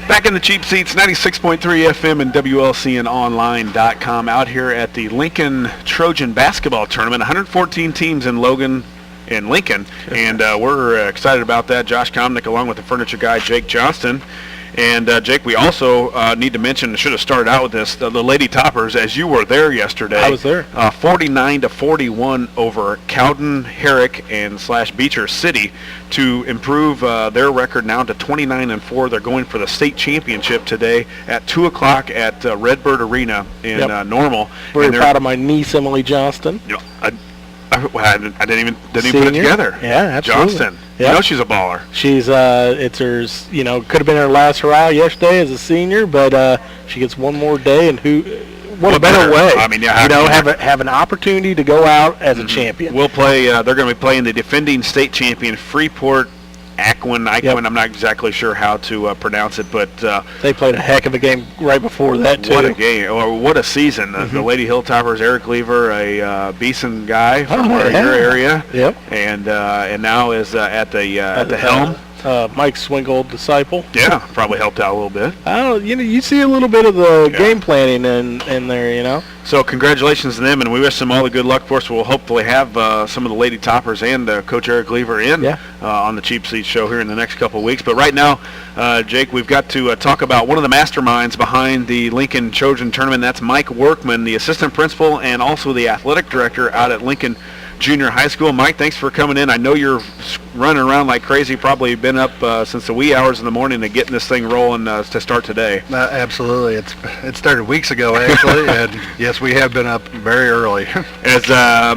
Back in the cheap seats, 96.3 FM and WLCNonline.com out here at the Lincoln Trojan Basketball Tournament. 114 teams in Lincoln, and we're excited about that. Josh Komnick along with the furniture guy, Jake Johnston. And, Jake, we also need to mention, should have started out with this, the Lady Toppers, as you were there yesterday. I was there. 49-41 over Cowden, Herrick, and / Beecher City to improve their record now to 29-4. They're going for the state championship today at 2 o'clock at Redbird Arena in Normal. Very proud of my niece, Emily Johnston. You know, I didn't even put it together. Yeah, absolutely. Johnston. Yep. You know she's a baller. She's it's her, could have been her last hurrah yesterday as a senior, but she gets one more day, and what a better way. I mean, have an opportunity to go out as a champion. We'll play. They're going to be playing the defending state champion Freeport. Aquin. Yep. I'm not exactly sure how to pronounce it, but they played a heck of a game right before that too. What a game, or what a season! The Lady Hilltoppers, Eric Lever, a Beeson guy from your area, and now is at the helm. Mike Swingold, disciple. Yeah, probably helped out a little bit. You see a little bit of the game planning in there, So congratulations to them, and we wish them all the good luck for us. We'll hopefully have some of the Lady Toppers and Coach Eric Lever in on the Cheap Seats show here in the next couple of weeks. But right now, Jake, we've got to talk about one of the masterminds behind the Lincoln Trojan Tournament. That's Mike Workman, the assistant principal and also the athletic director out at Lincoln Junior High School. Mike, thanks for coming in. I know you're running around like crazy, probably been up since the wee hours in the morning and getting this thing rolling to start today. Absolutely. It started weeks ago, actually, and yes, we have been up very early. As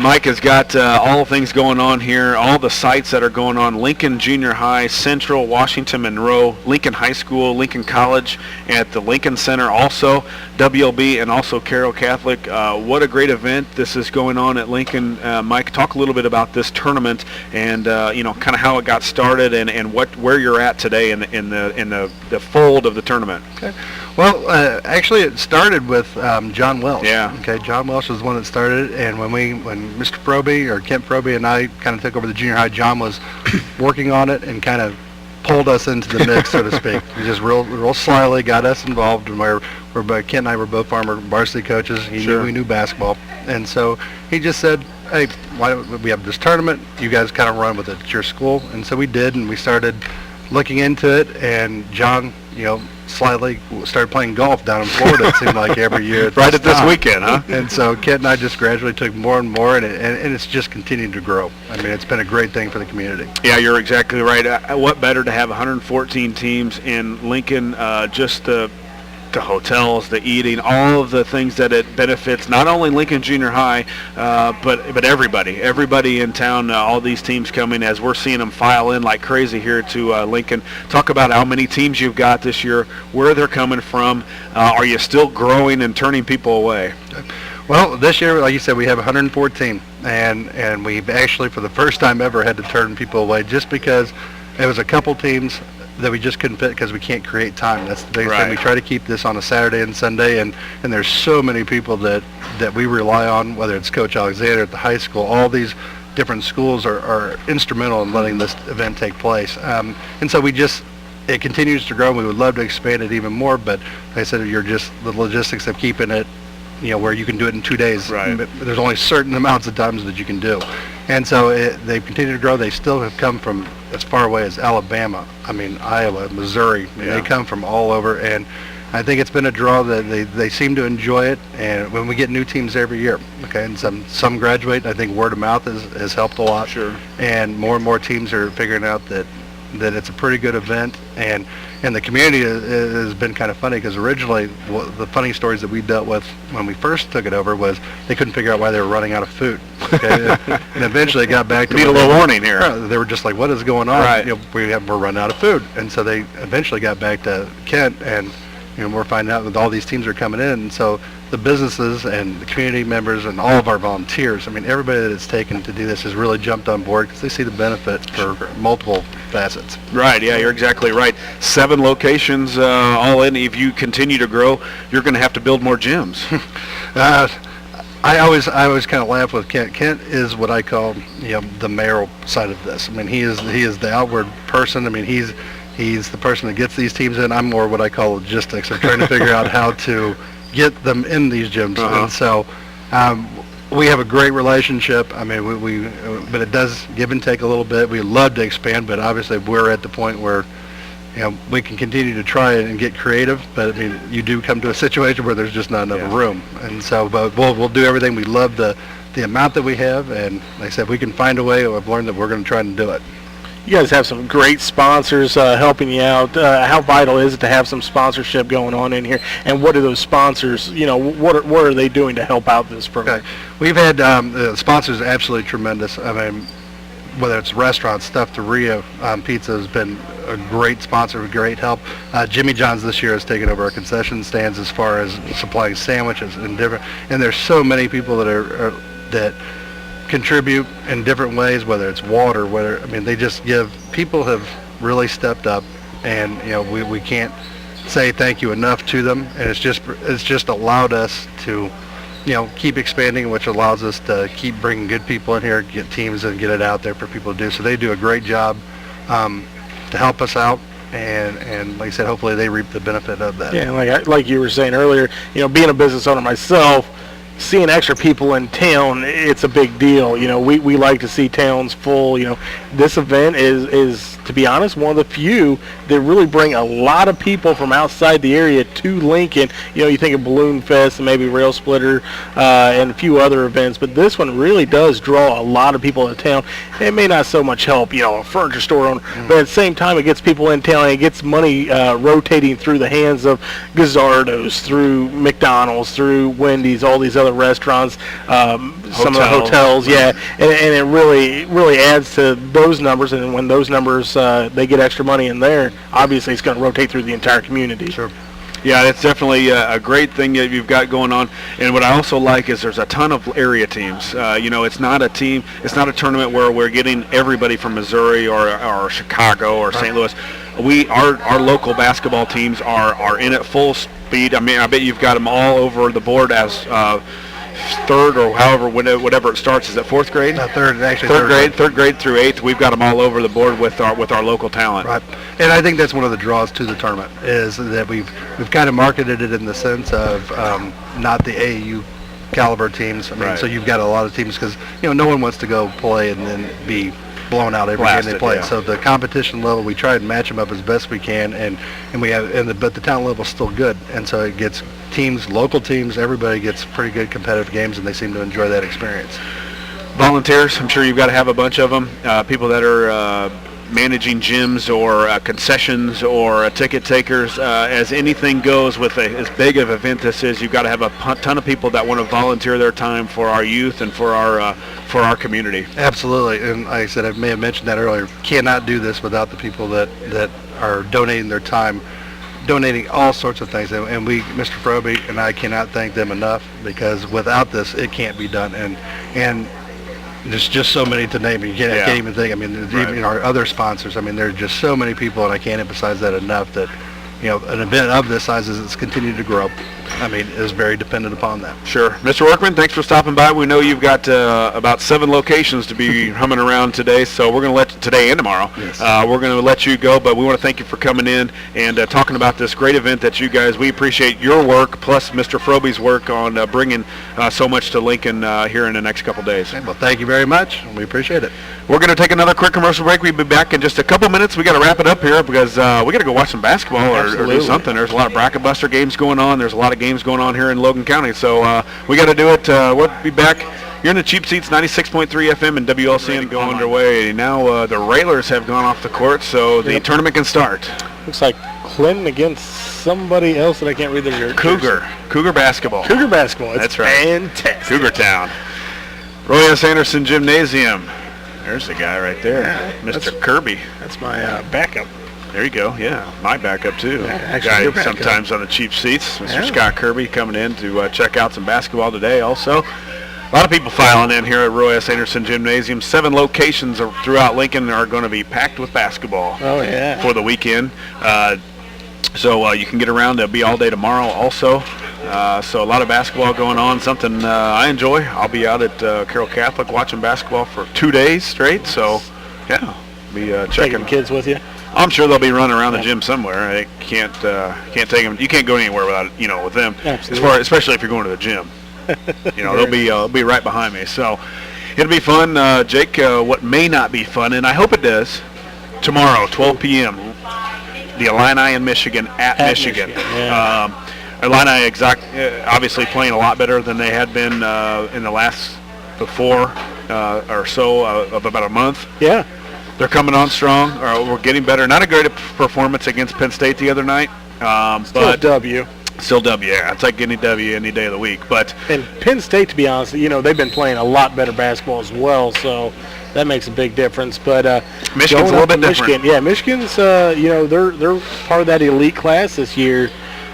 Mike has got all things going on here, all the sites that are going on, Lincoln Junior High, Central, Washington Monroe, Lincoln High School, Lincoln College, at the Lincoln Center also, WLB, and also Carroll Catholic. What a great event this is going on at Lincoln. Mike, talk a little bit about this tournament and kind of how it got started and where you're at today in the fold of the tournament. Okay. Well, actually, it started with John Welsh. Yeah. Okay. John Welsh was the one that started, and when Mr. Proby or Kent Proby and I kind of took over the junior high, John was working on it and kind of pulled us into the mix, so to speak. He just real slyly got us involved, and Kent and I were both former varsity coaches. We knew basketball, and so he just said, hey, why don't we have this tournament? You guys kind of run with it. It's your school. And so we did, and we started looking into it. And John, slightly started playing golf down in Florida, it seemed like, every year. Right at this weekend, huh? And so Kent and I just gradually took more and more, and it's just continued to grow. I mean, it's been a great thing for the community. Yeah, you're exactly right. What better to have 114 teams in Lincoln, just the hotels, the eating, all of the things that it benefits not only Lincoln Junior High, but everybody in town. All these teams coming as we're seeing them file in like crazy here to Lincoln. Talk about how many teams you've got this year, where they're coming from. Are you still growing and turning people away? Well, this year, like you said, we have 114, and we've actually, for the first time ever, had to turn people away just because it was a couple teams that we just couldn't fit because we can't create time. That's the biggest thing. We try to keep this on a Saturday and Sunday, and there's so many people that we rely on, whether it's Coach Alexander at the high school. All these different schools are instrumental in letting this event take place. And so it continues to grow, and we would love to expand it even more, but like I said, the logistics of keeping it, where you can do it in 2 days. Right. There's only certain amounts of times that you can do. And so they continue to grow. They still have come from as far away as Alabama, Iowa, Missouri. They come from all over, and I think it's been a draw that they seem to enjoy it. And when we get new teams every year, okay, and some graduate, I think word of mouth has helped a lot. Sure. And more teams are figuring out that it's a pretty good event, and the community has been kind of funny because originally the funny stories that we dealt with when we first took it over was they couldn't figure out why they were running out of food. Okay? And eventually they got back to need a little warning here. They were just like, what is going on? Right. We're running out of food, and so they eventually got back to Kent, and we're finding out that all these teams are coming in, and so the businesses and the community members and all of our volunteers, everybody that it's taken to do this has really jumped on board because they see the benefit for multiple facets. Right, yeah, you're exactly right. 7 locations all in. If you continue to grow, you're going to have to build more gyms. I always kind of laugh with Kent. Kent is what I call the mayoral side of this. He is the outward person. He's the person that gets these teams in. I'm more what I call logistics. I'm trying to figure out how to get them in these gyms. And so we have a great relationship. I mean, but it does give and take a little bit. We love to expand, but obviously we're at the point where we can continue to try and get creative, but I mean, you do come to a situation where there's just not enough room. And so, but we'll do everything. We love the amount that we have, and like I said, we can find a way. I've learned that we're going to try and do it. You guys have some great sponsors helping you out. How vital is it to have some sponsorship going on in here? And what are those sponsors, what are they doing to help out this program? Okay. We've had the sponsors absolutely tremendous. I mean, whether it's restaurants, Stuffed-to-Rio, Pizza has been a great sponsor, great help. Jimmy John's this year has taken over our concession stands as far as supplying sandwiches and different. And there's so many people that contribute in different ways, whether it's water, they just people have really stepped up, and we can't say thank you enough to them. And it's just allowed us to keep expanding, which allows us to keep bringing good people in here, get teams and get it out there for people to do. So they do a great job to help us out, and like I said, hopefully they reap the benefit of that. Yeah, like you were saying earlier, being a business owner myself, seeing extra people in town, it's a big deal. We like to see towns full. This event is, to be honest, one of the few that really bring a lot of people from outside the area to Lincoln. You think of Balloon Fest and maybe Rail Splitter and a few other events, but this one really does draw a lot of people to town. It may not so much help, a furniture store owner, but at the same time, it gets people in town and it gets money rotating through the hands of Gazzardo's, through McDonald's, through Wendy's, all these other restaurants, some of the hotels, and it really adds to those numbers. And when those numbers they get extra money in there, obviously it's going to rotate through the entire community. Sure. Yeah, it's definitely a great thing that you've got going on. And what I also like is there's a ton of area teams. It's not a tournament where we're getting everybody from Missouri or Chicago or St. Louis. Our local basketball teams are in at full speed. I mean, I bet you've got them all over the board as third or whatever it starts. Is it fourth grade? Third grade through eighth. We've got them all over the board with our local talent. Right, and I think that's one of the draws to the tournament is that we've kind of marketed it in the sense of not the AAU caliber teams. I mean, so you've got a lot of teams because no one wants to go play and then be blown out every game they play. Yeah. So the competition level, we try and match them up as best we can, and we have, but the talent level's still good, and so it gets teams, local teams, everybody gets pretty good competitive games, and they seem to enjoy that experience. Volunteers, I'm sure you've got to have a bunch of them. People that are managing gyms or concessions or ticket takers. As anything goes with as big of an event this is, you've got to have a ton of people that want to volunteer their time for our youth and for our community. Absolutely, and like I said, I may have mentioned that earlier. Cannot do this without the people that are donating their time, donating all sorts of things, and Mr. Froby and I cannot thank them enough, because without this, it can't be done. And there's just so many to name. I can't even think. I mean, even our other sponsors. I mean, there are just so many people, and I can't emphasize that enough. That an event of this size, as it's continued to grow, I mean, is very dependent upon that. Sure. Mr. Workman, thanks for stopping by. We know you've got about 7 locations to be humming around today, so we're going to today and tomorrow. Yes. We're going to let you go, but we want to thank you for coming in and talking about this great event that you guys, we appreciate your work, plus Mr. Froby's work on bringing so much to Lincoln here in the next couple days. Okay, well, thank you very much. We appreciate it. We're going to take another quick commercial break. We'll be back in just a couple minutes. We got to wrap it up here because we got to go watch some basketball or do something. There's a lot of bracket buster games going on. There's a lot of games going on here in Logan County, so we got to do it. We'll be back. You're in the Cheap Seats 96.3 FM and WLCN go underway. Now the Railers have gone off the court, so the tournament can start. Looks like Clinton against somebody else that I can't read their Cougar basketball. Cougar basketball. That's right. Fantastic. Cougar Town. Roy S. Anderson Gymnasium. There's the guy right there, Mr. Kirby. That's my backup. There you go. Yeah, my backup too. Yeah, guy sometimes on the Cheap Seats. Mr. Scott Kirby coming in to check out some basketball today. Also, a lot of people filing in here at Roy S. Anderson Gymnasium. 7 locations throughout Lincoln are going to be packed with basketball. Oh yeah. For the weekend. So you can get around. They'll be all day tomorrow also. So a lot of basketball going on, something I enjoy. I'll be out at Carroll Catholic watching basketball for 2 days straight. So, yeah, be checking. Taking kids with you? I'm sure they'll be running around the gym somewhere. I can't take them. You can't go anywhere without with them. Absolutely. Especially if you're going to the gym. They'll be right behind me. So it'll be fun, Jake. What may not be fun, and I hope it does. Tomorrow, 12 p.m. The Illini in Michigan at Michigan. Yeah. Illini obviously playing a lot better than they had been in the last before or so of about a month. Yeah. They're coming on strong. We're getting better. Not a great performance against Penn State the other night. Still W. Still W, yeah. It's like any W any day of the week. And Penn State, to be honest, they've been playing a lot better basketball as well, so that makes a big difference. But Michigan's a little bit different. Yeah, Michigan's, they're part of that elite class this year.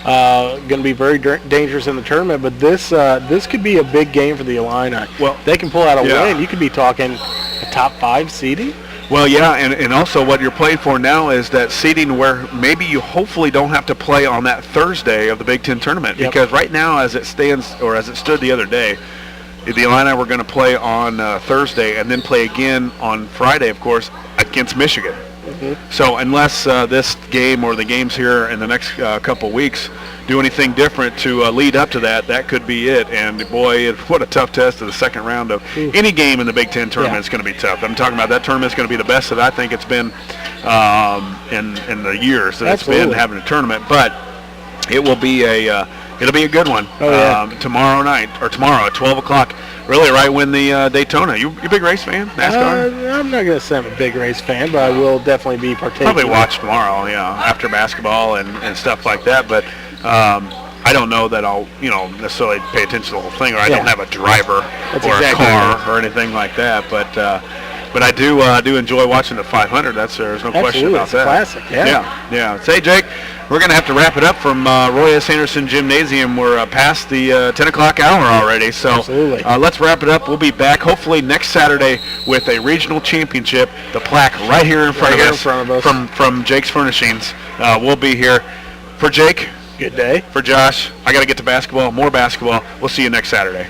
Going to be very dangerous in the tournament, but this could be a big game for the Illini. Well, they can pull out a win. You could be talking a top 5 seeding. Well, yeah, and also what you're playing for now is that seeding where maybe you hopefully don't have to play on that Thursday of the Big Ten tournament. Yep. Because right now, as it stands, or as it stood the other day, the Illini were going to play on Thursday and then play again on Friday, of course, against Michigan. Mm-hmm. So unless this game or the games here in the next couple weeks do anything different to lead up to that, that could be it. And boy, what a tough test of the second round of any game in the Big Ten tournament is going to be tough. I'm talking about that tournament is going to be the best that I think it's been in the years that it's been having a tournament. But it will be it'll be a good one tomorrow at 12 o'clock. Really, right when the Daytona. You a big race fan, NASCAR? I'm not going to say I'm a big race fan, but I will definitely be partaking. Probably watch tomorrow, after basketball and stuff like that. But I don't know that I'll, necessarily pay attention to the whole thing, or I don't have a driver a car or anything like that. But I do enjoy watching the 500. There's no question about that. Classic. Yeah. Say, Jake, we're going to have to wrap it up from Roy S. Anderson Gymnasium. We're past the 10 o'clock hour already. So let's wrap it up. We'll be back hopefully next Saturday with a regional championship. The plaque right here in front of us from Jake's Furnishings. We'll be here. For Jake. Good day. For Josh, I got to get to basketball, more basketball. We'll see you next Saturday.